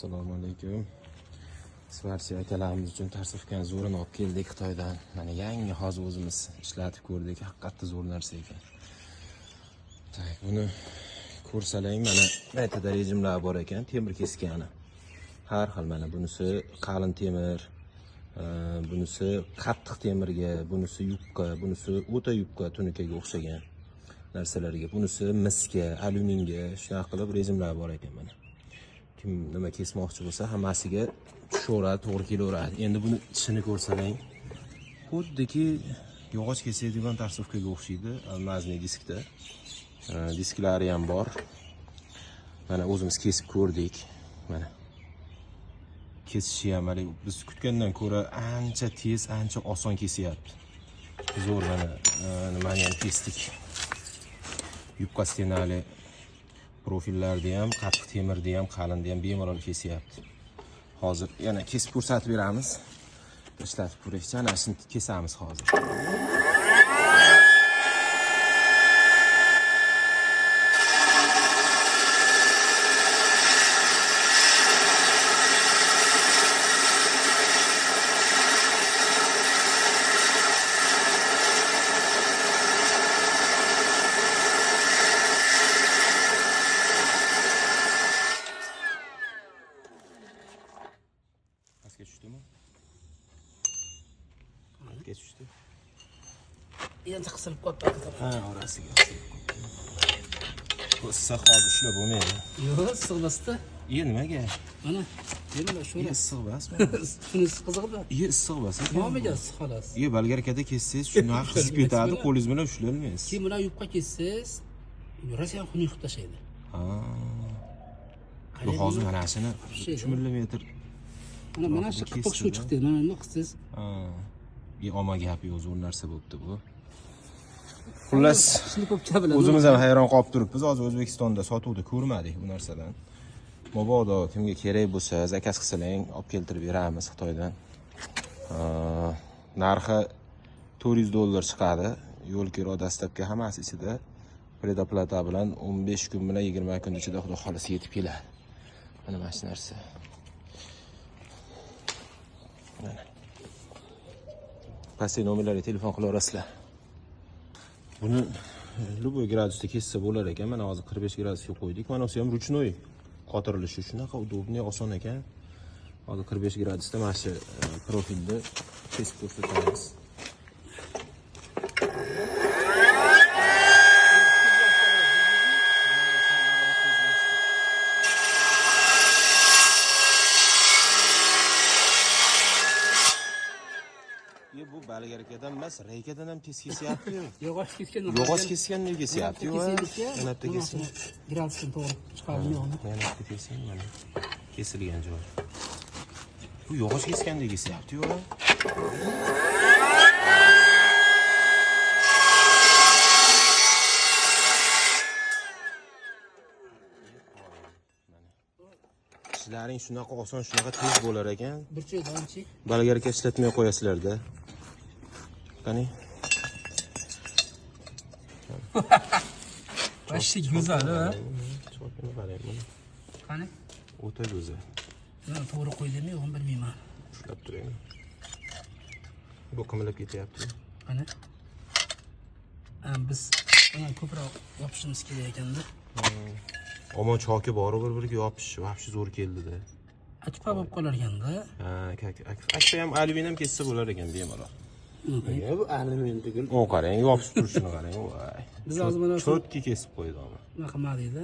Assalomu alaykum. Svarsiya akalarimiz uchun tarsifkan zo'rini olib keldik Xitoydan. Mana yangi hozir o'zimiz ishlatib ko'rdik. Haqiqatda zo'r narsa ekan. Tak, buni ko'rsalang, mana aytada rejimlar bor ekan, temir keskani. Har xil, mana bunisi qalin temir, bunisi qattiq temirga, bunisi yupqa, bunisi o'ta yupqa tunikaga o'xshagan narsalarga, bunisi misga, alyuminga, shunaqa qilib rejimlar bor ekan mana. Kim nima kesmoqchi bo'lsa, hammasiga tushaveradi, to'g'ri kelaveradi. Endi buni tishini ko'rsalang, xuddiki yog'och kesadigan tarsifkaga o'xshaydi, almazniy diskda. Disklari ham bor. Mana o'zimiz kesib ko'rdik. Mana kesishi ham biz kutgandan ko'ra ancha tez, ancha oson kesyapti. Zo'r, mana nimani ham kesdik. Yupqa stenali profillarni ham, qattiq temirni ham, qalinni ham bemalol kesyapti. Hozir yana kesib ko'rsatib beramiz. Ishlatib ko'raylik. Ana shuni kesamiz hozir. Pastga tushdimi? Pastga tushdi. Endi qisilib qoldi. Ha, orasiga. Bu issiq hozir ushlab bo'lmaydi. Yo'q, issiqmasda. Nimaga? Mana, yana shu Issiq emasmi? shunisi qiziqda. Issiq emas. Tomiga issiq xolos. Balgarkada kessangiz shunaqa qizib ketadi, qo'lingiz bilan ushlayolmaysiz. Keyin buni yupqa kessangiz, rosa ham xunuk tashlaydi. Ha. Bu hozir mana shuni 3 millimetr. Mana shu qipiq shu chiqdi. Mana nima qilsangiz? Ha. Omma gap yo'q, zo'r narsa bo'pti bu. Xullas, o'zimiz ham hayron qolib turibmiz. Hozir O'zbekistonda sotuvda ko'rmadik bu narsadan. Mabodo kimga kerak bo'lsa, zakaz qilsalang, olib keltirib beramiz Xitoydan. Narxi $400 chiqadi. Yo'l kiro dastlabki hammasi ichida predoplata bilan 15 kun bilan 20 kun ichida xudo xolisa yetib keladi. Mana mana shu narsa. Mana. Pastki nomerlarga telefon qilaverasizlar. Buni любой gradusda kessa bo'lar ekan. Mana hozir 45 gradusga qo'ydik. Mana bu ham ruchnoy qotirilishi shunaqa udobniy, oson ekan. Hozir 45 gradusda mana shu profilni kesib ko'rsatamiz. Bu balgarkadan emas, reykadan ham tez kesyapti. Yog'och kesgan. Yog'och kesgandek kesyapti-ku. Yana bitta kesing. Gradusdan to'g'ri chiqarmayapti. Yana bitta kesing, mana. Kesilgan joy. Bu yog'och kesgandek kesyapti-ku. Ishlaring shunaqa oson, shunaqa tez bo'lar ekan. Bir cho'ydanchi. Balgarka ishlatmay qo'yasizlar-da. Qani? Vashi go'zal-a? Chopini qarang buni. Qani? O'ta go'zal. Men to'g'ri qo'ydimmi, yo'qmi bilmayman. Ushlab turing. Bu qimilib ketyapti. Qani? Biz ko'proq yopishimiz kerak ekanda. Omon choki bor, bir-biriga yopish, vaqti zo'r keldi-da. Akpa bo'lib qolar ekanda. Ha, akpa ham alyumin kessa bo'lar ekan bemalol. Bu alyumin tugul. O qarang, yopishib turishini qarang, voy. Biz hozir mana shu chotki kesib qo'ydi ona. nima qilmadikda.